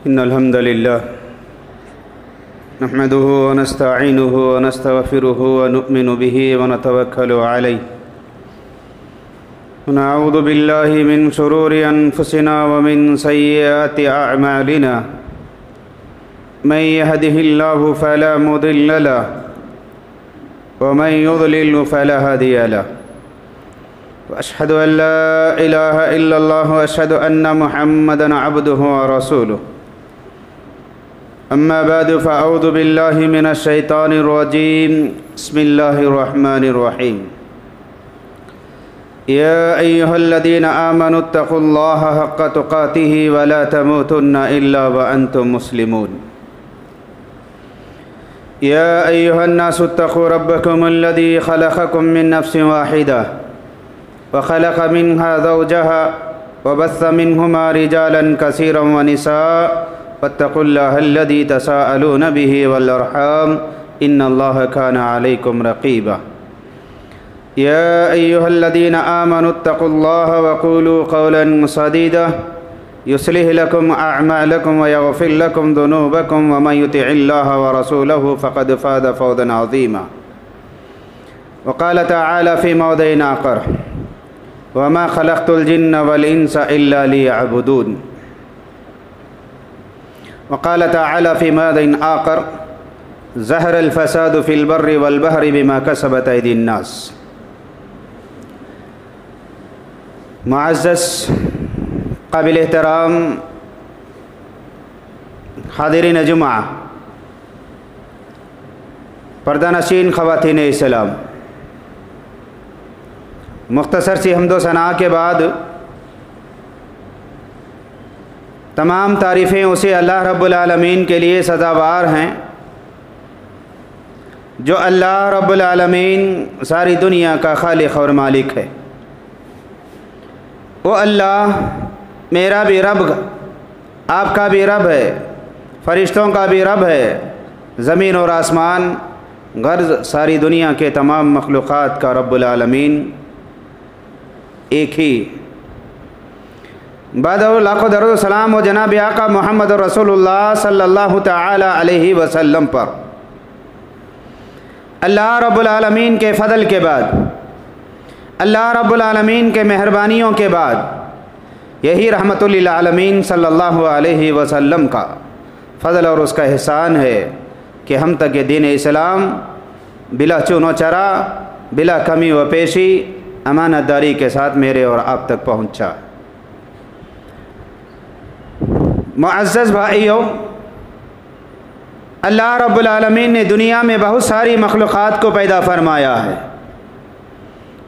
इन्नल हम्दुलिल्लाह नहमदुहु व नस्तईनुहु व नस्तगफिरुहु व नु'मिनु बिही व नतवक्कलु अलैहि व नऊज़ु बिल्लाहि मिन शुरूरि अनफुसिना व मिन सय्यिआति अअमालिना मन यहदिहिल्लाहु फला मुदिल्ल लहु व मन युद्लिल्हु फला हादिय लहु व अशहदु अन ला इलाहा इल्लल्लाह व अशहदु अन्ना मुहम्मदन अब्दुहु व रसूलुहु अम्मा बाद फ़अऊज़ु बिल्लाहि मिनश शैतानिर रजीम बिस्मिल्लाहिर रहमानिर रहीम या अय्युहल्लज़ीना आमनुत्तक़ुल्लाह हक़्क़ तुक़ातिही व ला तमूतुन्ना इल्ला व अंतुम मुस्लिमून या अय्युहन्नासु इत्तक़ू रब्बकुमुल्लज़ी ख़लक़कुम मिन नफ़्सिन वाहिदा व ख़लक़ मिन्हा ज़ौजहा व बस्स मिन्हुमा रिजालन कसीरन व निसा वत्तक़ुल्लाहल्लज़ी तसाअलून बिही वल अर्हाम इन्नल्लाह काना अलैकुम रक़ीबा या अय्युहल्लज़ीना आमनुत्तक़ुल्लाह वक़ूलू क़ौलन सदीदा युस्लिह लकुम अअमालकुम व यग़फ़िर लकुम ज़ुनूबकुम व मन युतिइल्लाह व रसूलहु फ़क़द फ़ाज़ फ़ौज़न अज़ीमा व क़ाल तआला फ़ी मौदिइन आख़र व मा ख़लक़तुल जिन्न वल इंसा इल्ला लियअबुदून वक़ाल तआला फ़ी मौदिइन आख़र ज़हरल फ़सादु फ़िल बर्रि वल बहरि बिमा कसबत अयदीन नास। मुअज़्ज़ज़ काबिल एहतराम हाज़िरीन जुमा, पर्दानशीन ख़वातीन इस्लाम, मुख्तसर सी हम्दो सना के बाद तमाम तारीफ़ें उसे अल्लाह रब्बुल आलमीन के लिए सज़ावार हैं जो अल्लाह रब्बुल आलमीन सारी दुनिया का खालिक और मालिक है। वो अल्लाह मेरा भी रब, आपका भी रब है, फ़रिश्तों का भी रब है, ज़मीन और आसमान गर्ज़ सारी दुनिया के तमाम मखलूक़ात का रब्बुल आलमीन एक ही। बाद लाखों दरूद सलाम व जनाब आका मोहम्मद रसूलुल्लाह सल्लल्लाहु तआला अलैहि वसल्लम पर अल्लाह रब्बुल आलमीन के फ़ज़ल के बाद, अल्लाह रब्बुल आलमीन के मेहरबानियों के बाद यही रहमतुल लिल आलमीन सल्लल्लाहु अलैहि वसल्लम का फ़ज़ल और उसका एहसान है कि हम तक ये दीन इस्लाम बिला चूनो चरा, बिला कमी व पेशी, अमानतदारी के साथ मेरे और आप तक पहुँचा। मुअज़्ज़ज़ भाइयों, अल्लाह रब्बुल आलमीन ने दुनिया में बहुत सारी मखलूक़ात को पैदा फरमाया है।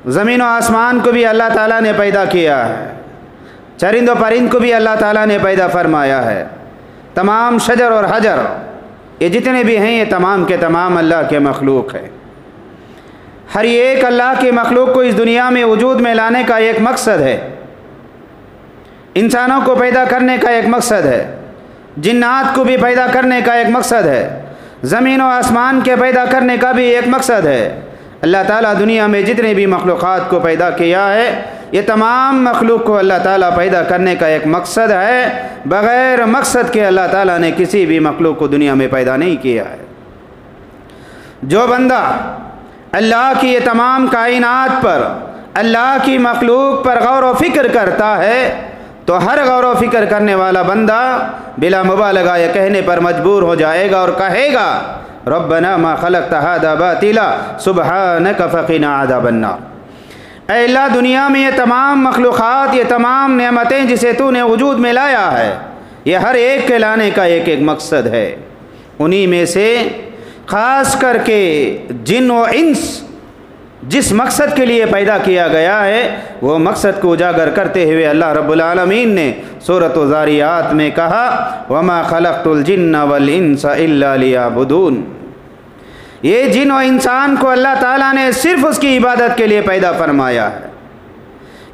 ज़मीन व आसमान को भी अल्लाह ताला ने पैदा किया है, चरिंद व परिंद को भी अल्लाह ताला ने पैदा फरमाया है। तमाम शजर और हजर ये जितने भी हैं ये तमाम के तमाम अल्लाह के मखलूक़ है। हर एक अल्लाह के मखलूक़ को इस दुनिया में वजूद में लाने का एक मकसद है, इंसानों को पैदा करने का एक मकसद है, जिन्नात को भी पैदा करने का एक मकसद है, ज़मीन व आसमान के पैदा करने का भी एक मकसद है। अल्लाह ताला दुनिया में जितने भी मखलूक़ात को पैदा किया है ये तमाम मखलूक़ को अल्लाह ताला पैदा करने का एक मकसद है। बग़ैर मकसद के अल्लाह ताला ने किसी भी मखलूक़ को दुनिया में पैदा नहीं किया है। जो बंदा अल्लाह की ये तमाम कायनात पर, अल्लाह की मखलूक़ पर गौर व फ़िक्र करता है तो हर गौर व फ़िक्र करने वाला बंदा बिला मुबालगा यह कहने पर मजबूर हो जाएगा और कहेगा रब्बना मा खलक़्त हाज़ा बातिला सुब्हानक फ़क़िना अज़ाबन नार। ऐ अल्लाह, दुनिया में ये तमाम मखलूक़ात, ये तमाम नेमतें जिसे तूने वजूद में लाया है ये हर एक के लाने का एक एक मकसद है। उन्हीं में से ख़ास करके जिन व इंस जिस मकसद के लिए पैदा किया गया है वो मकसद को उजागर करते हुए अल्लाह रब्बुल आलमीन ने सूरत ज़ारियात में कहा वमा खलक़तुल जिन्न वल इंसा इल्ला लियअबुदून। ये जिन व इंसान को अल्लाह ताला ने सिर्फ़ उसकी इबादत के लिए पैदा फरमाया है।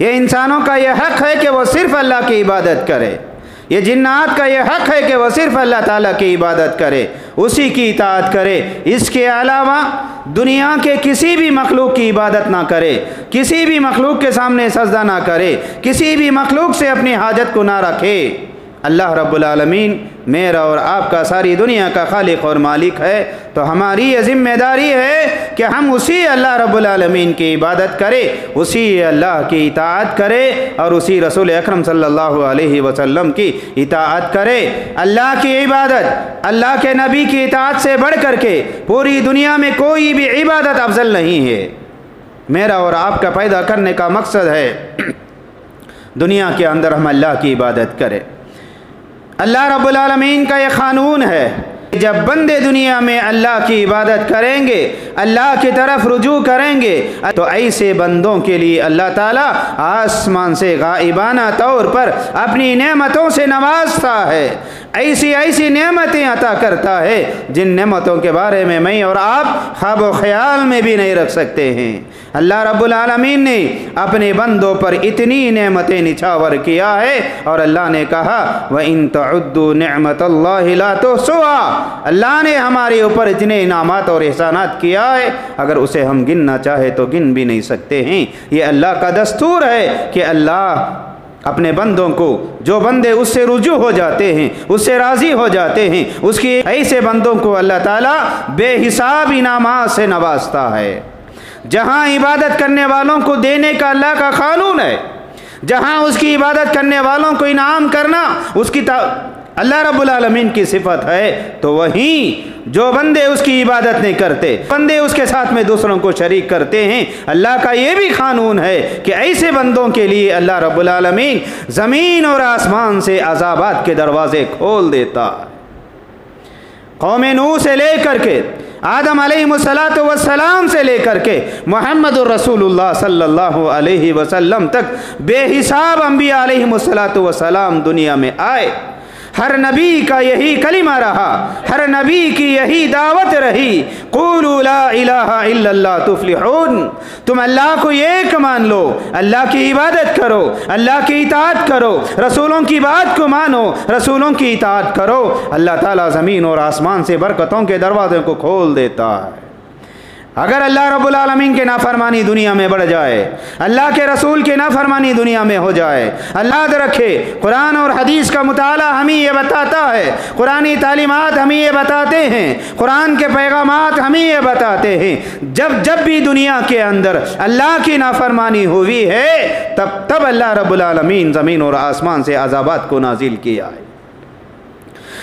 ये इंसानों का ये हक़ है कि वो सिर्फ़ अल्लाह की इबादत करे, ये जिन्नात का ये हक़ है कि वह सिर्फ़ अल्लाह ताला की इबादत करे, उसी की इताअत करे। इसके अलावा दुनिया के किसी भी मखलूक की इबादत ना करे, किसी भी मखलूक के सामने सजदा ना करे, किसी भी मखलूक से अपनी हाजत को ना रखे। अल्लाह रब्बुल आलमीन मेरा और आपका सारी दुनिया का खालिक और मालिक है, तो हमारी ये ज़िम्मेदारी है कि हम उसी अल्लाह रब्बुल आलमीन की इबादत करें, उसी अल्लाह की इताअत करें और उसी रसूल अकरम सल्लल्लाहु अलैहि वसल्लम की इताअत करें। अल्लाह की इबादत, अल्लाह के नबी की इताअत से बढ़ कर के पूरी दुनिया में कोई भी इबादत अफजल नहीं है। मेरा और आपका पैदा करने का मकसद है दुनिया के अंदर हम अल्लाह की इबादत करें। अल्लाह रब्बुल आलमीन का ये क़ानून है, जब बंदे दुनिया में अल्लाह की इबादत करेंगे, अल्लाह की तरफ रुजू करेंगे, तो ऐसे बंदों के लिए अल्लाह ताला आसमान से गाइबाना तौर पर अपनी नेमतों से नवाजता है, ऐसी ऐसी नेमतें अता करता है जिन नेमतों के बारे में मैं और आप ख्वाब ख्याल में भी नहीं रख सकते हैं। अल्लाह रब्बुल आलमीन ने अपने बंदों पर इतनी नेमतें निछावर किया है और अल्लाह ने कहा व इन तउद्दू निअमतल्लाहि ला तुहसूहा, अल्लाह ने हमारे ऊपर इतने इनामात और एहसानात किया है, अगर उसे हम गिनना चाहे तो गिन भी नहीं सकते हैं। ये अल्लाह का दस्तूर है कि अल्लाह अपने बंदों को, जो बंदे उससे रुजू हो जाते हैं, उससे राज़ी हो जाते हैं, उसकी ऐसे बंदों को अल्लाह ताला बेहिसाब इनामात से नवाजता है। जहाँ इबादत करने वालों को देने का अल्लाह का क़ानून है, जहाँ उसकी इबादत करने वालों को इनाम करना उसकी अल्लाह रब्बुल आलमीन की सिफत है, तो वहीं जो बंदे उसकी इबादत नहीं करते, बंदे उसके साथ में दूसरों को शरीक करते हैं, अल्लाह का ये भी क़ानून है कि ऐसे बंदों के लिए अल्लाह रब्बुल आलमीन ज़मीन और आसमान से अज़ाबात के दरवाज़े खोल देता है। कौम नूह से लेकर के आदम अलैहिस्सलातु वस्सलाम से लेकर के मुहम्मदुर रसूलुल्लाह सल्लल्लाहु अलैहि वसल्लम तक बेहिसाब अंबिया अलैहिस्सलातु वस्सलाम दुनिया में आए। हर नबी का यही कलिमा रहा, हर नबी की यही दावत रही, क़ूलू ला इलाहा इल्लल्लाह तुफ़्लिहून, तुम अल्लाह को एक मान लो, अल्लाह की इबादत करो, अल्लाह की इताअत करो, रसूलों की बात को मानो, रसूलों की इताअत करो, अल्लाह ताला ज़मीन और आसमान से बरकतों के दरवाज़े को खोल देता है। अगर अल्लाह रब्बुल आलमीन के नाफरमानी दुनिया में बढ़ जाए, अल्लाह के रसूल की नाफरमानी दुनिया में हो जाए, अल्लाह रखे, कुरान और हदीस का मुताला हमें ये बताता है, कुरानी तालीमात हमें ये बताते हैं, कुरान के पैगामात हमें ये बताते हैं, जब जब भी दुनिया के अंदर अल्लाह की नाफरमानी हुई है तब तब अल्लाह रब्बुल आलमीन ज़मीन और आसमान से अज़ाबात को नाजिल किया है।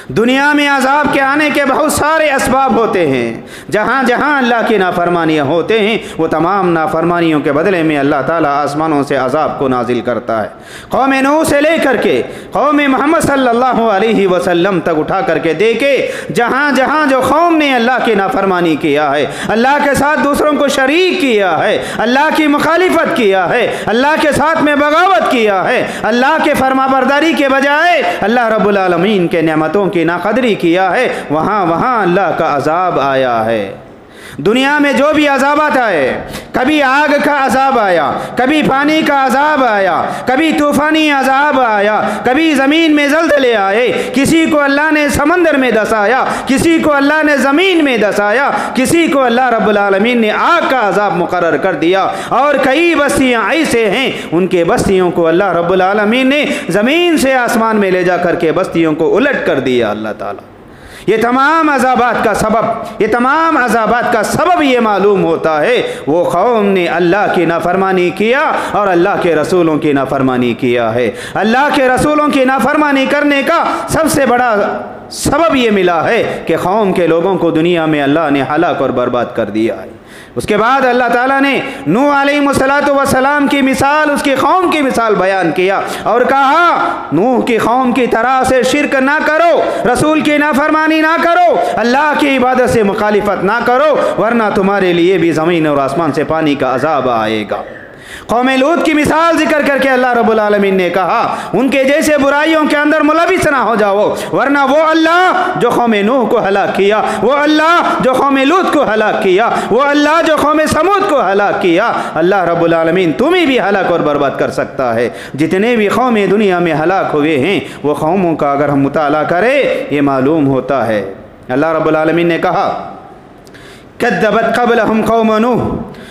दुनिया में अजाब के आने के बहुत सारे असबाब होते हैं। जहाँ जहाँ अल्लाह की नाफरमानियाँ होते हैं वो तमाम नाफरमानियों के बदले में अल्लाह ताला आसमानों से अजाब को नाजिल करता है। कौम नूह से लेकर के कौम मोहम्मद सल्लल्लाहु अलैहि वसल्लम तक उठा करके देखे, जहाँ जहाँ जो कौम ने अल्लाह की नाफरमानी किया है, अल्लाह के साथ दूसरों को शरीक किया है, अल्लाह की मुखालिफत किया है, अल्लाह के साथ में बगावत किया है, अल्लाह के फरमाबरदारी के बजाय अल्लाह रब्बुल आलमीन के नेमतों की नाकदरी किया है, वहाँ वहाँ अल्लाह का अजाब आया है। दुनिया में जो भी अजाबात आए, कभी आग का अजाब आया, कभी पानी का अजाब आया, कभी तूफ़ानी अजाब आया, कभी ज़मीन में ज़लज़ले आए, किसी को अल्लाह ने समंदर में दसाया, किसी को अल्लाह ने ज़मीन में दसाया, किसी को अल्लाह रब्बुल आलमीन ने आग का अजाब मुकर्रर कर दिया। और कई बस्तियाँ ऐसे हैं उनके बस्तियों को अल्लाह रब्बुल आलमीन ने ज़मीन से आसमान में ले जा कर के बस्तियों को उलट कर दिया अल्लाह ताला। ये तमाम अज़ाबात का सबब, ये तमाम अज़ाबात का सबब ये मालूम होता है वो कौम ने अल्लाह की नाफरमानी किया और अल्लाह के रसूलों की नाफरमानी किया है। अल्लाह के रसूलों की नाफरमानी करने का सबसे बड़ा सबब ये मिला है कि कौम के लोगों को दुनिया में अल्लाह ने हलाक और बर्बाद कर दिया है। उसके बाद अल्लाह ताला ने नूह अलैहिस्सलातु वस्सलाम की मिसाल, उसकी कौम की मिसाल बयान किया और कहा नूह की कौम की तरह से शिरक ना करो, रसूल की नाफरमानी ना करो, अल्लाह की इबादत से मुखालिफत ना करो, वरना तुम्हारे लिए भी ज़मीन और आसमान से पानी का अजाब आएगा। कौम लूत की मिसाल जिक्र करके अल्लाह रब्बुल आलमीन ने कहा उनके जैसे बुराइयों के अंदर मुलविस ना हो जाओ, वरना वो अल्लाह जो कौम नूह को हलाक किया, वो अल्लाह जो कौम लूत को हलाक किया, वो अल्लाह जो कौम समूद को हलाक किया, अल्लाह रब्बुल आलमीन तुम्हें भी हलाक और बर्बाद कर सकता है। जितने भी कौमें दुनिया में हलाक हुए हैं वो कौमों का अगर हम मुताला करें ये मालूम होता है। अल्लाह रब्बुल आलमीन ने कहा कद्दबत क़ब्लहुम कौम नूह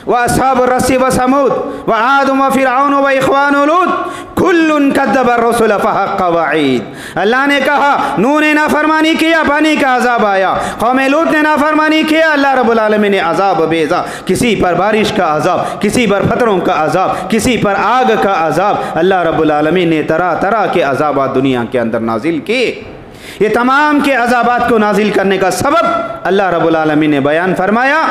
व अस्हाब रस्सी व समूद व आद व फिरऔन व इख्वान लूत कुल्लुन कद्दब रसूल फहक़ वईद। अल्लाह ने कहा नूह ने नाफरमानी किया, पानी का अजाब आया। कौम लूत ने नाफरमानी किया, अल्लाह रब्बुल आलमीन ने अजाब भेजा। किसी पर बारिश का अजाब, किसी पर पत्थरों का अजाब, किसी पर आग का अजाब। अल्लाह रब्बुल आलमीन ने तरह तरह के अजाबात दुनिया के अंदर नाजिल किए। ये तमाम के अजाबात को नाजिल करने का सबब अल्लाह रब्बुल आलमीन ने बयान फरमाया।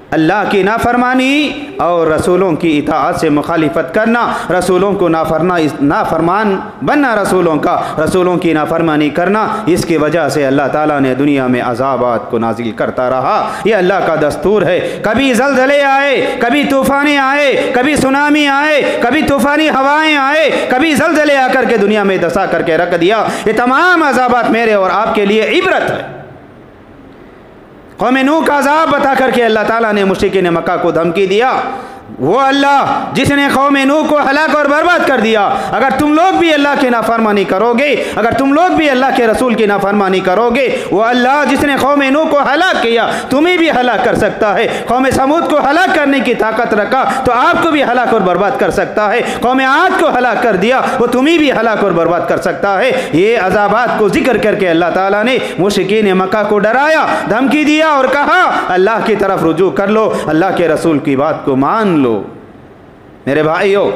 अल्लाह की नाफरमानी और रसूलों की इताअत से मुखालिफत करना, रसूलों को नाफरमान बनना, रसूलों की नाफरमानी करना, इसकी वजह से अल्लाह ताला ने दुनिया में अजाबात को नाजिल करता रहा। ये अल्लाह का दस्तूर है। कभी ज़लज़ले आए, कभी तूफ़ानें आए, कभी सुनामी आए, कभी तूफ़ानी हवाएं आए, कभी ज़लज़ले आकर के दुनिया में दसा करके रख दिया। ये तमाम अजाबात मेरे और आपके लिए इबरत है। कौम नूह का अजाब बता करके अल्लाह ताला ने मुशरिकीन मक्का को धमकी दिया। वो अल्लाह जिसने कौम नूह को हलाक और बर्बाद कर दिया, अगर तुम लोग भी अल्लाह की नाफरमानी करोगे, अगर तुम लोग भी अल्लाह के रसूल की नाफरमानी करोगे, वो अल्लाह जिसने कौम नूह को हलाक किया तुम्हें भी हलाक कर सकता है। कौम समूद को हलाक करने की ताकत रखा तो आपको भी हलाक और बर्बाद कर सकता है। कौम आद को हलाक कर दिया वो तुम्हें भी हलाक और बर्बाद कर सकता है। ये अजाबात को जिक्र करके अल्लाह ताला ने मुशरिकीन मक्का को डराया, धमकी दिया और कहा अल्लाह की तरफ रुजू कर लो, अल्लाह के रसूल की बात को मान लो। मेरे भाइयों,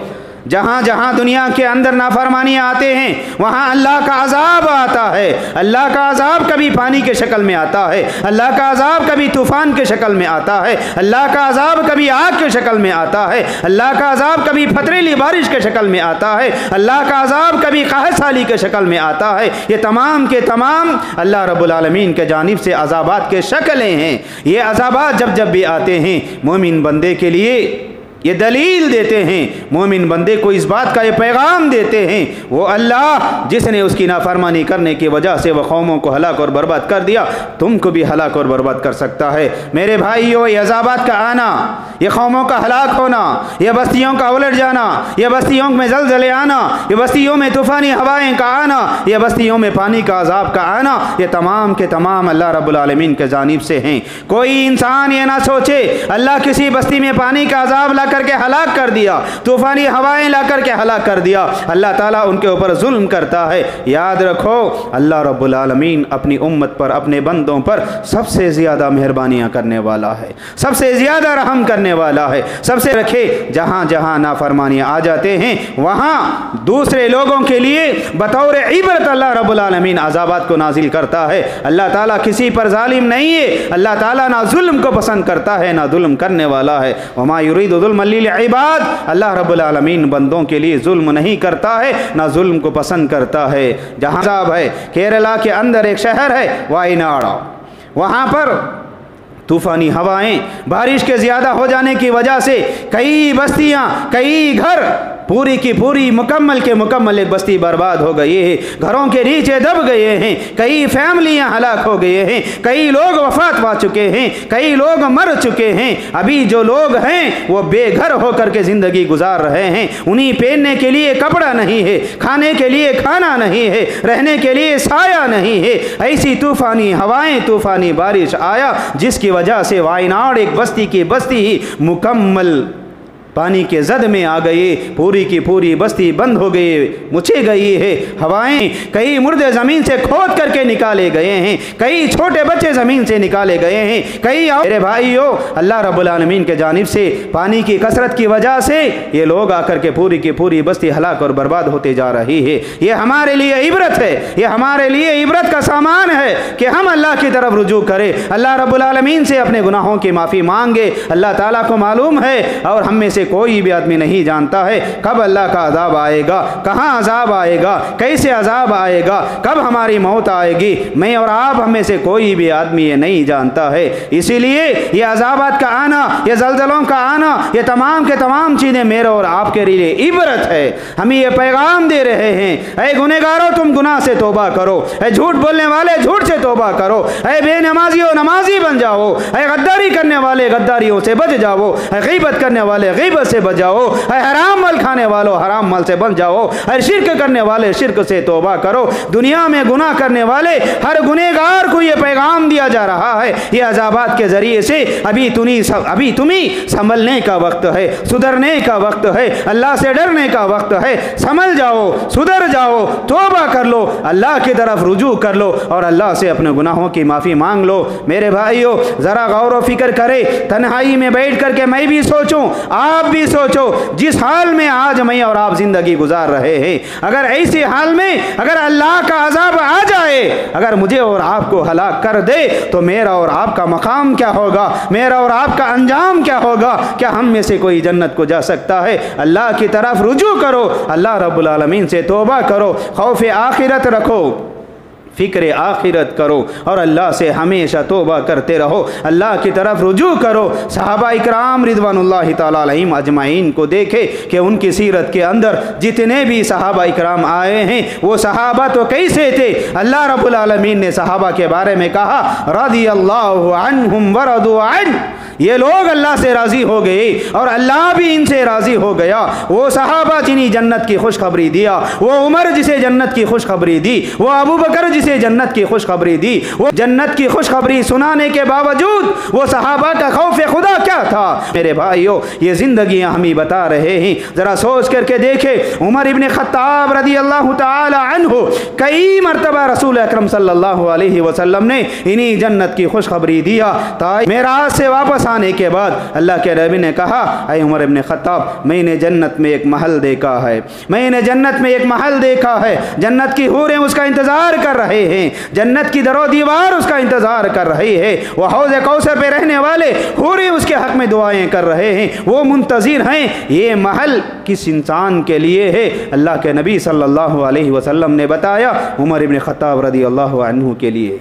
जहाँ जहाँ दुनिया के अंदर नाफरमानियाँ आते हैं वहाँ अल्लाह का अजाब आता है। अल्लाह का अजाब कभी पानी के शक्ल में आता है, अल्लाह का अजाब कभी तूफ़ान के शक्ल में आता है, अल्लाह का अजाब कभी आग के शक्ल में आता है, अल्लाह का अजाब कभी पथरीली बारिश के शक्ल में आता है, अल्लाह का अजाब कभी कहत साली के शक्ल में आता है। ये तमाम के तमाम अल्लाह रब्बुल आलमीन के जानिब से अजाबात के शक्लें हैं। ये अजाबात जब जब भी आते हैं मोमिन बंदे के लिए ये दलील देते हैं, मोमिन बंदे को इस बात का ये पैगाम देते हैं वो अल्लाह जिसने उसकी नाफरमानी करने की वजह से वह कौमों को हलाक और बर्बाद कर दिया, तुमको भी हलाक और बर्बाद कर सकता है। मेरे भाइयों, ये अज़ाबात का आना, ये कौमों का हलाक होना, ये बस्तियों का उलट जाना, ये बस्तियों में ज़लज़ले आना, ये बस्तियों में तूफ़ानी हवाएं का आना, ये बस्तियों में पानी का अजाब का आना, ये तमाम के तमाम अल्लाह रब्बुल आलमीन के जानिब से हैं। कोई इंसान ये ना सोचे अल्लाह किसी बस्ती में पानी का अजाब ला करके हलाक कर दिया, तूफानी हवाएं ला करके हलाक कर दिया, अल्लाह ताला उनके ऊपर जुल्म करता है। याद रखो अल्लाह रब्बुल आलमीन अपनी उम्मत पर, अपने बंदों पर सबसे ज़्यादा मेहरबानियाँ करने वाला है, सबसे ज़्यादा रहम करने वाला है। सबसे रखे जहाँ जहाँ नाफरमानियाँ आ जाते हैं वहाँ दूसरे लोगों के लिए बतौर इबरत अल्लाह रब्बुल आलमीन अज़ाबात को नाजिल करता है। अल्लाह ताला किसी पर जालिम नहीं है, अल्लाह ताला ना जुल्म को पसंद करता है ना जुल्म करने वाला है। वमा युरीदु ज़ुल्मन लिल इबाद, अल्लाह रब्बुल आलमीन बंदों के लिए जुल्म नहीं करता है ना जुल्म को पसंद करता है। जहाँ अज़ाब है, केरला के अंदर एक शहर है वायनाड, वहाँ पर तूफ़ानी हवाएं, बारिश के ज़्यादा हो जाने की वजह से कई बस्तियाँ, कई घर पूरी की पूरी मुकम्मल के मुकम्मल एक बस्ती बर्बाद हो गई है, घरों के नीचे दब गए हैं, कई फैमिलियां हलाक हो गए हैं, कई लोग वफात पा चुके हैं, कई लोग मर चुके हैं। अभी जो लोग हैं वो बेघर होकर के ज़िंदगी गुजार रहे हैं, उन्हीं पहनने के लिए कपड़ा नहीं है, खाने के लिए खाना नहीं है, रहने के लिए साया नहीं है। ऐसी तूफ़ानी हवाएं, तूफ़ानी बारिश आया जिसकी वजह से वायनाड एक बस्ती की बस्ती ही मुकम्मल पानी के जद में आ गए, पूरी की पूरी बस्ती बंद हो गई, मुझे गई है। हवाएं, कई मुर्दे ज़मीन से खोद करके निकाले गए हैं, कई छोटे बच्चे ज़मीन से निकाले गए हैं, कई। मेरे भाइयों, अल्लाह रब्बुल आलमीन के जानिब से पानी की कसरत की वजह से ये लोग आकर के पूरी की पूरी बस्ती हलाक और बर्बाद होते जा रही है। ये हमारे लिए इबरत है, ये हमारे लिए इबरत का सामान है कि हम अल्लाह की तरफ रुजू करें, अल्लाह रब्बुल आलमीन से अपने गुनाहों की माफ़ी मांगे। अल्लाह ताला को मालूम है और हम में से कोई भी आदमी नहीं जानता है कब अल्लाह का अजाब आएगा, कहाँ अजाब आएगा, कैसे अजाब आएगा, कब हमारी मौत आएगी। मैं और आप हम में से कोई भी आदमी ये नहीं जानता है। इसीलिए ये अजाबात का आना, ये ज़लज़लों का आना, ये तमाम के तमाम चीज़ें मेरे और आपके लिए इबरत है। हमें ये पैगाम दे रहे हैं, ऐ गुनहगारों तुम गुनाह से तौबा करो, ऐ झूठ बोलने वाले झूठ झूठ से तौबा करो। ऐ बेनमाजियों नमाजी बन जाओ। ऐ गद्दारी करने वाले गद्दारियों से बच जाओ। ऐ गीबत करने वाले गीबत से बच जाओ। ऐ हराम माल खाने वालों हराम माल से बच जाओ। ऐ शिर्क करने वाले शिर्क से तौबा करो। दुनिया में गुनाह करने वाले हर गुनहगार को ये पैगाम दिया जा रहा है, ये अज़ाबात के ज़रिए से अभी तुम्हें संभलने का वक्त है, सुधरने का वक्त है, अल्लाह से डरने का वक्त है। संभल जाओ, सुधर जाओ, तौबा कर लो, अल्लाह की तरफ रुजू कर लो और अल्लाह से अपने गुनाहों की माफ़ी मांग लो। मेरे भाइयों, ज़रा गौर व फिक्र करें, तन्हाई में बैठ करके मैं भी सोचूं, आप भी सोचो, जिस हाल में आज मैं और आप ज़िंदगी गुजार रहे हैं, अगर ऐसी हाल में अगर अल्लाह का अज़ाब आ जाए, अगर मुझे और आपको हलाक कर दे, तो मेरा और आपका मकाम क्या होगा, मेरा और आपका अंजाम क्या होगा? क्या हम में से कोई जन्नत को जा सकता है? अल्लाह की तरफ रुजू करो, अल्लाह रब्बुल आलमीन से तौबा करो, खौफ आखिरत रखो, फ़िक्र आखिरत करो और अल्लाह से हमेशा तौबा करते रहो, अल्लाह की तरफ रुजू करो। सहाबा इकराम रिज़वानुल्लाहि ताला अलैहिम अजमाइन को देखे कि उनकी सीरत के अंदर जितने भी सहाबा इकराम आए हैं, वो सहाबा तो कैसे थे? अल्लाह रब्बुल आलमीन ने सहाबा के बारे में कहा, रज़ियल्लाहु अन्हुम व रदू अन्हु, ये लोग अल्लाह से राज़ी हो गए और अल्लाह भी इनसे राज़ी हो गया। वो सहाबा जिन्हें जन्नत की खुशखबरी दिया, वो उमर जिसे जन्नत की खुशखबरी दी, वो अबू बकर जिसे जन्नत की खुशखबरी दी, वो जन्नत की खुशखबरी सुनाने के बावजूद वो सहाबा का खौफ खुदा क्या था? मेरे भाइयों, ये ज़िंदगियाँ हम ही बता रहे हैं। ज़रा सोच करके देखें, उमर इब्न खत्ताब रज़ियल्लाहु ताला अन्हु कई मरतबा रसूल अकरम सल्लल्लाहु अलैहि वसल्लम ने इन्हीं जन्नत की खुशखबरी दिया। ताई मेराज से वापस आने के बाद अल्लाह के नबी ने कहा, ऐ उमर इब्न खत्ताब, मैंने जन्नत में एक महल देखा है, मैंने जन्नत में एक महल देखा है, जन्नत की हूरें उसका इंतज़ार कर रहे हैं, जन्नत की दरो दीवार उसका इंतज़ार कर रही है, वह हौज़ कौसर पे रहने वाले हूरें उसके हक़ में दुआएं कर रहे हैं, वो मुंतज़िर हैं। ये महल किस इंसान के लिए है? अल्लाह के नबी सल्लल्लाहु अलैहि वसल्लम ने बताया, उमर इब्न खत्ताब रज़ियल्लाहु अन्हु के लिए।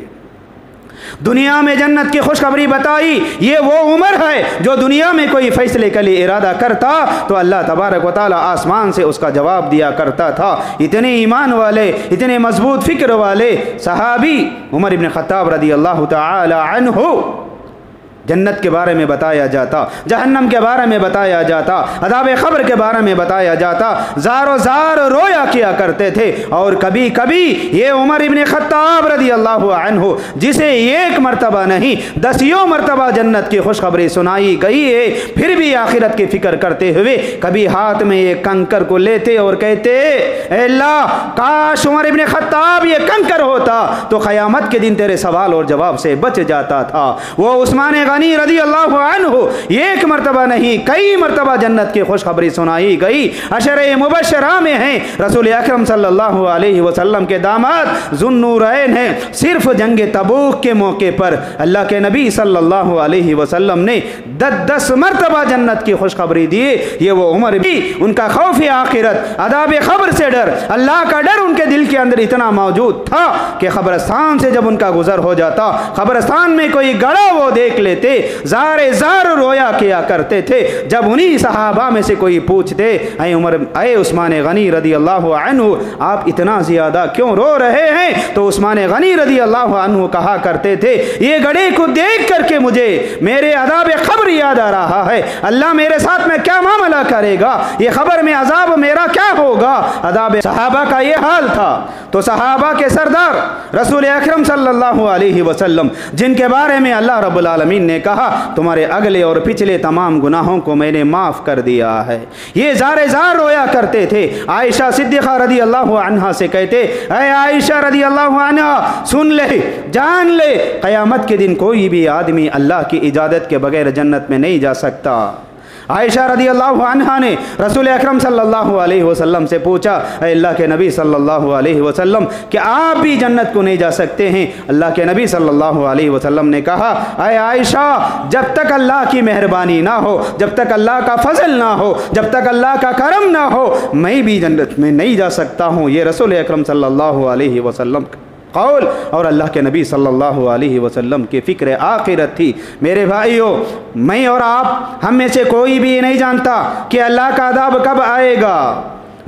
दुनिया में जन्नत की खुशखबरी बताई, ये वो उमर है जो दुनिया में कोई फैसले के लिए इरादा करता तो अल्लाह तबारक व तआला आसमान से उसका जवाब दिया करता था। इतने ईमान वाले, इतने मजबूत फिक्र वाले सहाबी उमर इब्न खत्ताब रज़ियल्लाहु तआला अन्हु, जन्नत के बारे में बताया जाता, जहन्नम के बारे में बताया जाता, अज़ाब क़ब्र के बारे में बताया जाता, ज़ारो ज़ार रोया किया करते थे। और कभी कभी ये उमर इब्न खत्ताब रज़ियल्लाहु अन्हु, जिसे एक मरतबा नहीं दसियों मरतबा जन्नत की खुशखबरी सुनाई गई है, फिर भी आखिरत की फ़िक्र करते हुए कभी हाथ में एक कंकर को लेते और कहते, अल्लाह काश उमर इब्न खत्ताब ये कंकर होता तो क़यामत के दिन तेरे सवाल और जवाब से बच जाता था। वो उस्मान गनी रज़ियल्लाहु अन्हु, एक मरतबा नहीं कई मरतबा जन्नत की खुशखबरी सुनाई गई। अशरे मुबशरा में हैं रसूल अकरम सल्लल्लाहु अलैहि वसल्लम के दामाद ज़ुन्नूरैन हैं। सिर्फ जंग तबूक के मौके पर अल्लाह के नबी सल्लल्लाहु अलैहि वसल्लम ने 10 मरतबा जन्नत की खुशखबरी दी। ये वो उमर भी, उनका खौफ आखिरत, अज़ाब क़ब्र से डर, अल्लाह का डर उनके दिल के अंदर इतना मौजूद था कि क़ब्रिस्तान से जब उनका गुजर हो जाता, क़ब्रिस्तान में कोई गड़ा वो देख लेते, ज़ारे ज़ार रोया किया करते थे। जब उन्हीं सहाबा में से कोई पूछते, ऐ उमर, ऐ उस्मान गनी रज़ियल्लाहु अन्हु, आप इतना ज़्यादा क्यों रो रहे हैं? तो उस्मान गनी रज़ियल्लाहु अन्हु कहा करते थे, ये गड़े को देख करके मुझे मेरे अज़ाब क़ब्र याद आ रहा है। अल्लाह मेरे साथ में क्या मामला करेगा, ये क़ब्र में अज़ाब मेरा क्या होगा? अज़ाब सहाबा का ये हाल था। तो सहाबा के सरदार रसूल अकरम सल्लल्लाहु अलैहि वसल्लम, जिनके बारे में अल्लाह रब्बुल आलमीन ने कहा, तुम्हारे अगले और पिछले तमाम गुनाहों को मैंने माफ़ कर दिया है, ये ज़ारे ज़ार रोया करते थे। आयशा सिद्दीक़ा रज़ियल्लाहु अन्हा से कहते, ऐ आयशा रज़ियल्लाहु अन्हा, सुन ले, जान ले, क़यामत के दिन कोई भी आदमी अल्लाह की इजाज़त के बगैर जन्नत में नहीं जा सकता। आयशा रज़ियल्लाहु अन्हा ने रसूल अकरम सल्लल्लाहु अलैहि वसल्लम से पूछा, अल्लाह के नबी सल्लल्लाहु अलैहि वसल्लम, कि आप भी जन्नत को नहीं जा सकते हैं? अल्लाह के नबी सल्लल्लाहु अलैहि वसल्लम ने कहा, अय आयशा, जब तक अल्लाह की मेहरबानी ना हो, जब तक अल्लाह का फजल ना हो, जब तक अल्लाह का करम ना हो, मैं भी जन्नत में नहीं जा सकता हूँ। ये रसूल अकरम सल्लल्लाहु अलैहि वसल्लम कौल और अल्लाह के नबी सल्लल्लाहु अलैहि वसल्लम की फ़िक्र आखिरत थी। मेरे भाइयों, मैं और आप, हम में से कोई भी नहीं जानता कि अल्लाह का अज़ाब कब आएगा,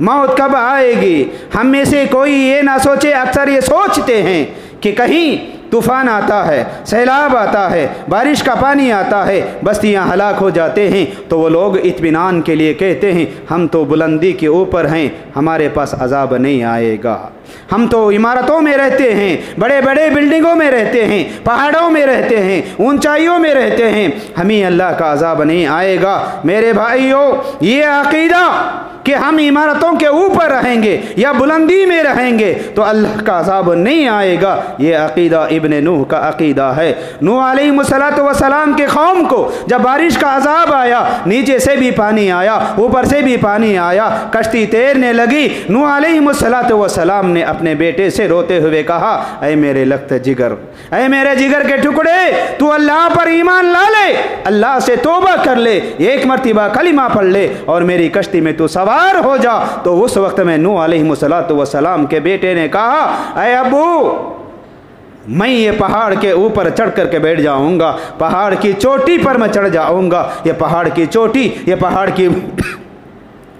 मौत कब आएगी। हम में से कोई ये ना सोचे, अक्सर ये सोचते हैं कि कहीं तूफ़ान आता है, सैलाब आता है, बारिश का पानी आता है, बस्तियां हलाक हो जाते हैं, तो वो लोग इत्मीनान के लिए कहते हैं हम तो बुलंदी के ऊपर हैं, हमारे पास अजाब नहीं आएगा। हम तो इमारतों में रहते हैं, बड़े बड़े बिल्डिंगों में रहते हैं, पहाड़ों में रहते हैं, ऊंचाइयों में रहते हैं, हमें अल्लाह का अजाब नहीं आएगा। मेरे भाइयों, ये अकीदा कि हम इमारतों के ऊपर रहेंगे या बुलंदी में रहेंगे तो अल्लाह का अज़ाब नहीं आएगा, ये अक़ीदा इब्ने नूह का अक़ीदा है। नूह अलैहिस्सलाम के कौम को जब बारिश का अज़ाब आया, नीचे से भी पानी आया, ऊपर से भी पानी आया, कश्ती तैरने लगी, नूह अलैहिस्सलाम ने अपने बेटे से रोते हुए कहा, ऐ मेरे लख्त जिगर, ऐ मेरे जिगर के टुकड़े, तू अल्लाह पर ईमान ला ले, अल्लाह से तौबा कर ले, एक मर्तबा कलिमा पढ़ ले और मेरी कश्ती में तू सवार हो जा। तो उस वक्त में नूह अलैहिस्सलाम के बेटे ने कहा, ऐ अब्बू, मैं ये पहाड़ के ऊपर चढ़ करके बैठ जाऊंगा, पहाड़ की चोटी पर मैं चढ़ जाऊंगा, ये पहाड़ की चोटी, ये पहाड़ की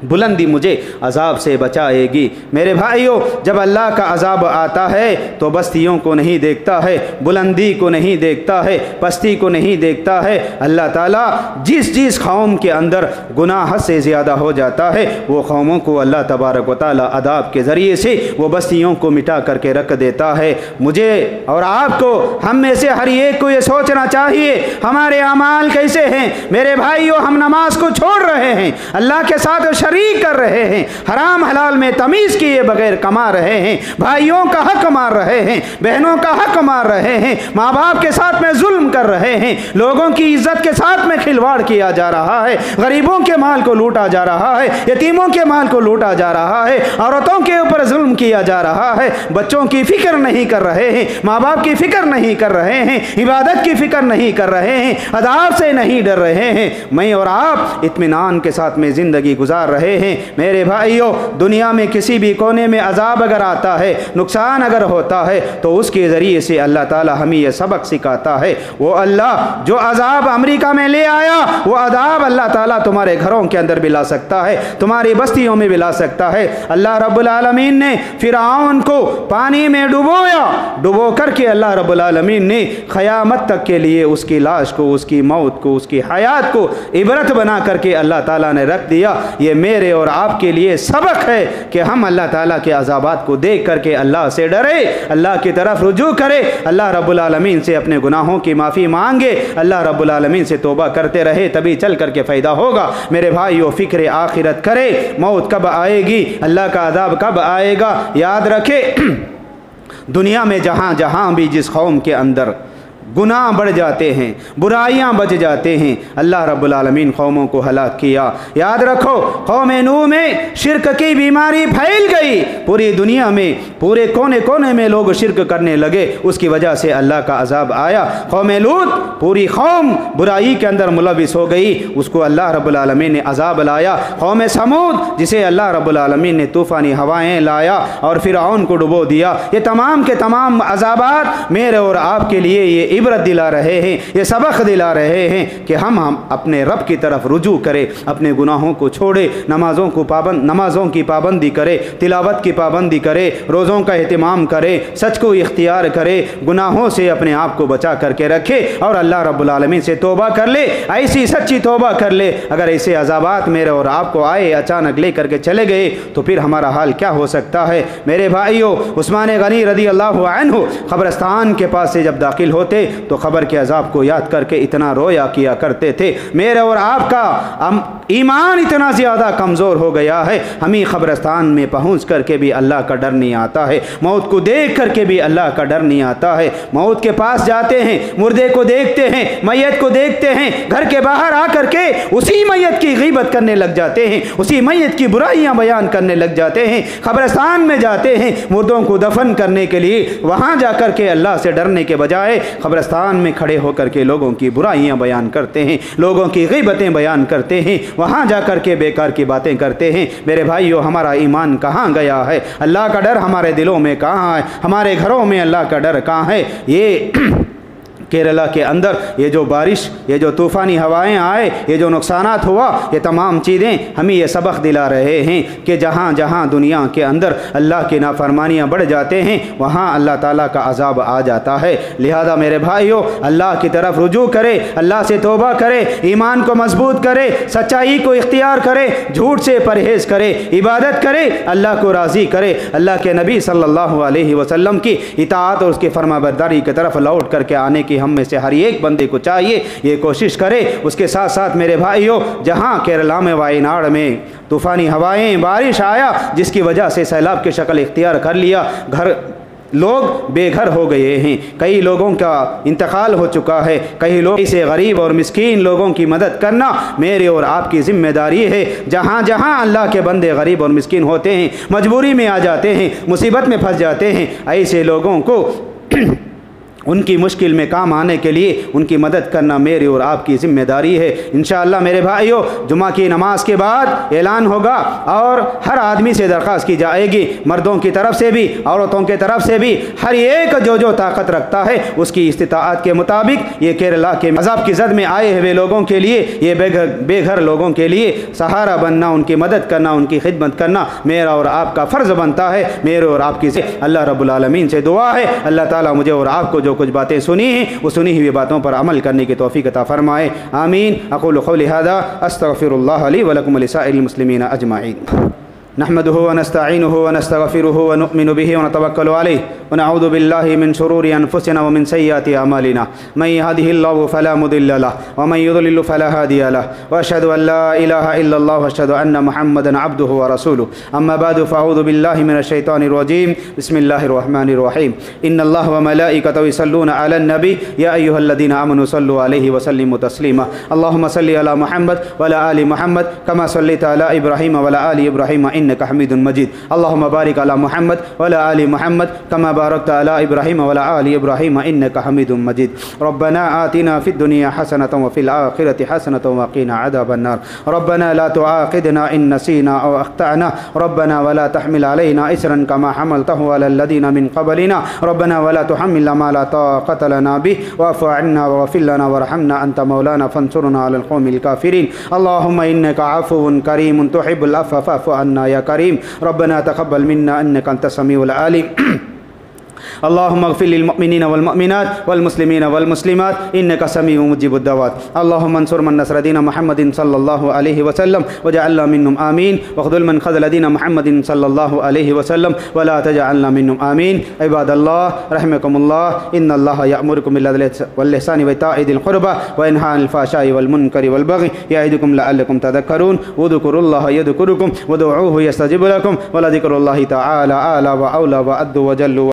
बुलंदी मुझे अजाब से बचाएगी। मेरे भाइयों, जब अल्लाह का अजाब आता है तो बस्तियों को नहीं देखता है, बुलंदी को नहीं देखता है, पस्ती को नहीं देखता है। अल्लाह ताला जिस कौम के अंदर गुनाह से ज़्यादा हो जाता है वो कौमों को अल्लाह तबारक व तआला अदाब के ज़रिए से वो बस्तियों को मिटा करके रख देता है। मुझे और आपको, हम में से हर एक को ये सोचना चाहिए हमारे अमाल कैसे हैं। मेरे भाइयों, हम नमाज को छोड़ रहे हैं, अल्लाह के साथ शरीक कर रहे हैं, हराम हलाल में तमीज़ किए बगैर कमा रहे हैं, भाइयों का हक मार रहे हैं, बहनों का हक मार रहे हैं, माँ बाप के साथ में जुल्म कर रहे हैं, लोगों की इज्जत के साथ में खिलवाड़ किया जा रहा है, गरीबों के माल को लूटा जा रहा है, यतीमों के माल को लूटा जा रहा है, औरतों के ऊपर जुल्म किया जा रहा है, बच्चों की फिक्र नहीं कर रहे हैं, माँ बाप की फिक्र नहीं कर रहे हैं, इबादत की फिक्र नहीं कर रहे हैं, अदाब से नहीं डर रहे हैं। मैं और आप इत्मीनान के साथ में ज़िंदगी गुजार रहे हैं। मेरे भाइयों, दुनिया में किसी भी कोने में अजाब अगर आता है, नुकसान अगर होता है, तो उसके ज़रिए से अल्लाह ताला हमें यह सबक सिखाता है। वो अल्लाह जो अजाब अमेरिका में ले आया, वो अजाब अल्लाह ताला तुम्हारे घरों के अंदर भी ला सकता है, तुम्हारी बस्तियों में भी ला सकता है। अल्लाह रब्बुल आलमीन ने फिरऔन को पानी में डुबोया, डुबो करके अल्लाह रब्बुल आलमीन ने क़यामत तक के लिए उसकी लाश को, उसकी मौत को, उसकी हयात को इबरत बना करके अल्लाह ताला ने रख दिया। ये मेरे और आपके लिए सबक है कि हम अल्लाह ताला के अज़ाबात को देख करके अल्लाह से डरे, अल्लाह की तरफ रुजू करे, अल्लाह रब्बुल आलमीन से अपने गुनाहों की माफ़ी मांगे, अल्लाह रब्बुल आलमीन से तौबा करते रहे, तभी चल करके फ़ायदा होगा। मेरे भाइयों, फ़िक्र आखिरत करे, मौत कब आएगी, अल्लाह का अज़ाब कब आएगा, याद रखे। दुनिया में जहाँ जहाँ भी जिस कौम के अंदर गुनाह बढ़ जाते हैं, बुराइयां बच जाते हैं, अल्लाह रब्बुल आलमीन कौमों को हलाक किया। याद रखो, कौम नूह में शिरक की बीमारी फैल गई, पूरी दुनिया में पूरे कोने कोने में लोग शिरक करने लगे, उसकी वजह से अल्लाह का अजाब आया। कौम लूत, पूरी कौम बुराई के अंदर मुलविस हो गई, उसको अल्लाह रब्बुल आलमीन ने अजाब लाया। कौम समूद, जिसे अल्लाह रब्बुल आलमीन ने तूफ़ानी हवाएं लाया और फिरऔन को डुबो दिया। ये तमाम के तमाम अजाबात मेरे और आपके लिए ये इबरत दिला रहे हैं, ये सबक दिला रहे हैं कि हम अपने रब की तरफ रुजू करें, अपने गुनाहों को छोड़े, नमाज़ों की पाबंदी करे, तिलावत की पाबंदी करे, रोज़ों का एहतिमाम करे, सच को इख्तियार करे, गुनाहों से अपने आप को बचा करके रखे और अल्लाह रब्बुल आलमीन से तौबा कर ले, ऐसी सच्ची तौबा कर ले। अगर ऐसे अज़ाबात मेरे और आपको आए, अचानक ले करके चले गए, तो फिर हमारा हाल क्या हो सकता है। मेरे भाइयों, उस्मान गनी रज़ी अल्लाहु अन्हु क़ब्रिस्तान के पास से जब दाखिल होते तो ख़बर के अज़ाब को याद करके इतना रोया किया करते थे। मेरे और आपका ईमान इतना ज़्यादा कमज़ोर हो गया है, हमें क़ब्रिस्तान में पहुँच करके भी अल्लाह का डर नहीं आता है, मौत को देख करके भी अल्लाह का डर नहीं आता है। मौत के पास जाते हैं, मुर्दे को देखते हैं, मैयत को देखते हैं, घर के बाहर आकर के उसी मैयत की ग़ीबत करने लग जाते हैं, उसी मैयत की बुराइयाँ बयान करने लग जाते हैं। क़ब्रिस्तान में जाते हैं मुर्दों को दफन करने के लिए, वहाँ जा कर के अल्लाह से डरने के बजाय क़ब्रिस्तान में खड़े होकर के लोगों की बुराइयां बयान करते हैं, लोगों की ग़ीबतें बयान करते हैं, वहाँ जा कर के बेकार की बातें करते हैं। मेरे भाइयों, हमारा ईमान कहाँ गया है, अल्लाह का डर हमारे दिलों में कहाँ है, हमारे घरों में अल्लाह का डर कहाँ है। ये केरला के अंदर ये जो बारिश, ये जो तूफ़ानी हवाएं आए, ये जो नुकसानात हुआ, ये तमाम चीज़ें हमें ये सबक दिला रहे हैं कि जहाँ जहाँ दुनिया के अंदर अल्लाह की नाफरमानियाँ बढ़ जाते हैं वहाँ अल्लाह ताला का अज़ाब आ जाता है। लिहाजा मेरे भाइयों, अल्लाह की तरफ रुजू करे, अल्लाह से तौबा करे, ईमान को मजबूत करे, सच्चाई को इख्तियार करे, झूठ से परहेज़ करे, इबादत करे, अल्लाह को राज़ी करे, अल्लाह के नबी सल्लल्लाहु अलैहि वसल्लम की इताअत और उसकी फरमाबरदारी की तरफ लौट करके आने की हम में से हर एक बंदे को चाहिए, ये कोशिश करे। उसके साथ साथ मेरे भाइयों, जहाँ केरला में वायनाड में तूफ़ानी हवाएं, बारिश आया जिसकी वजह से सैलाब की शक्ल इख्तियार कर लिया, घर लोग बेघर हो गए हैं, कई लोगों का इंतकाल हो चुका है, कई लोग इसे गरीब और मिस्कीन लोगों की मदद करना मेरे और आपकी ज़िम्मेदारी है। जहाँ जहाँ अल्लाह के बंदे गरीब और मिस्कीन होते हैं, मजबूरी में आ जाते हैं, मुसीबत में फंस जाते हैं, ऐसे लोगों को उनकी मुश्किल में काम आने के लिए उनकी मदद करना मेरी और आपकी ज़िम्मेदारी है। इंशाअल्लाह मेरे भाइयों, जुमा की नमाज के बाद ऐलान होगा और हर आदमी से दरख्वास्त की जाएगी, मर्दों की तरफ से भी, औरतों की तरफ से भी, हर एक जो ताकत रखता है उसकी इस्तिताअत के मुताबिक ये केरला के अज़ाब की ज़द में आए हुए लोगों के लिए, ये बेघर लोगों के लिए सहारा बनना, उनकी मदद करना, उनकी खिदमत करना मेरा और आपका फ़र्ज़ बनता है। मेरे और आपकी अल्लाह रब्बुल आलमीन से दुआ है, अल्लाह ताला मुझे और आपको जो कुछ बातें सुनी हैं वो सुनी हुई बातों पर अमल करने की तौफीक अता फरमाए। आमीन। अक़ूलु क़ौली हाज़ा अस्तग़फ़िरुल्लाह ली व लकुम व लिसाइरिल मुस्लिमीन अजमईन। नहमदुहु व नस्तईनुहु व नस्तग़फ़िरुहु व नुअमिनु बिही व नतवक्कलु अलैहि व नऊज़ु बिल्लाहि मिन शुरूरि अनफुसिना व मिन सय्यिआति अमालिना मन यहदिहिल्लाहु फला मुदिल्ल लहु व मन युद्लिल फला हादिय लहु व अशहदु अन ला इलाहा इल्लल्लाह व अशहदु अन्ना मुहम्मदन अब्दुहु व रसूलुहु। अम्मा बअदु फ़अऊज़ु बिल्लाहि मिनश शैतानिर रजीम। बिस्मिल्लाहिर रहमानिर रहीम। इन्नल्लाह व मलाइकतहु युसल्लूना अलन नबी या अय्युहल्लज़ीना आमनु सल्लु अलैहि व सल्लिमु तस्लीमा। अल्लाहुम्मा सल्लि अला मुहम्मद व अला आलि मुहम्मद कमा सल्लैता अला इब्राहीम व अला आलि इब्राहीम इन्नका हमीदुन मजीद। अल्लाहुम्मा बारिक अला मुहम्मद व अला आलि मुहम्मद कमा बारकता अला इब्राहीम व अला आलि इब्राहीम इन्नका हमीदुन मजीद। रब्बना आतिना फिद दुनिया हसनतन व फिल आखिरति हसनतन व क़िना अज़ाबन नार। रब्बना ला तुआख़िज़ना इन नसीना औ अख़्तअना। रब्बना वला तहमिल अलैना इसरन कमा हमलतहु अलल लज़ीना मिन क़बलिना। रब्बना वला तुहम्मिलना मा ला ताक़त लना बिहि वअफ़ु अन्ना वग़फ़िर लना वरहमना अंत मौलाना फ़ंसुरना अलल क़ौमिल काफ़िरीन। अल्लाहुम्मा इन्नका अफ़ुव्वुन करीमुन तुहिब्बुल अफ़्व फ़अफ़ु अन्ना या करीम। रब्बना तक़ब्बल मिन्ना इन्नका अंतस समीउल अलीम। अल्लाहुम्मा अग़फ़िर लिल मुअमिनीना वल मुअमिनात वल मुस्लिमीना वल मुस्लिमात इन्नका समीउन मुजीबुद दअवात। अल्लाहुम्मा अंसुर मन नसर दीन मुहम्मदिन सल्लल्लाहु अलैहि वसल्लम वजअलना मिन्हुम आमीन वख़्ज़ुल मन ख़ज़ल दीन मुहम्मदिन सल्लल्लाहु अलैहि वसल्लम वला तजअलना मिन्हुम आमीन। इबादल्लाह रहमकुमुल्लाह इन्नल्लाहा यअमुरुकुम बिल अदलि वल इहसानि व इताइ ज़िल क़ुरबा व यनहा अनिल फ़हशाइ वल मुनकरि वल बग़ि यअइदुकुम लअल्लकुम तज़क्करून वज़कुरुल्लाह यज़कुरुकुम वदऊहु यस्तजिब लकुम व लज़िक्रुल्लाहि तआला आला व औला व अद्दु व जल्लु।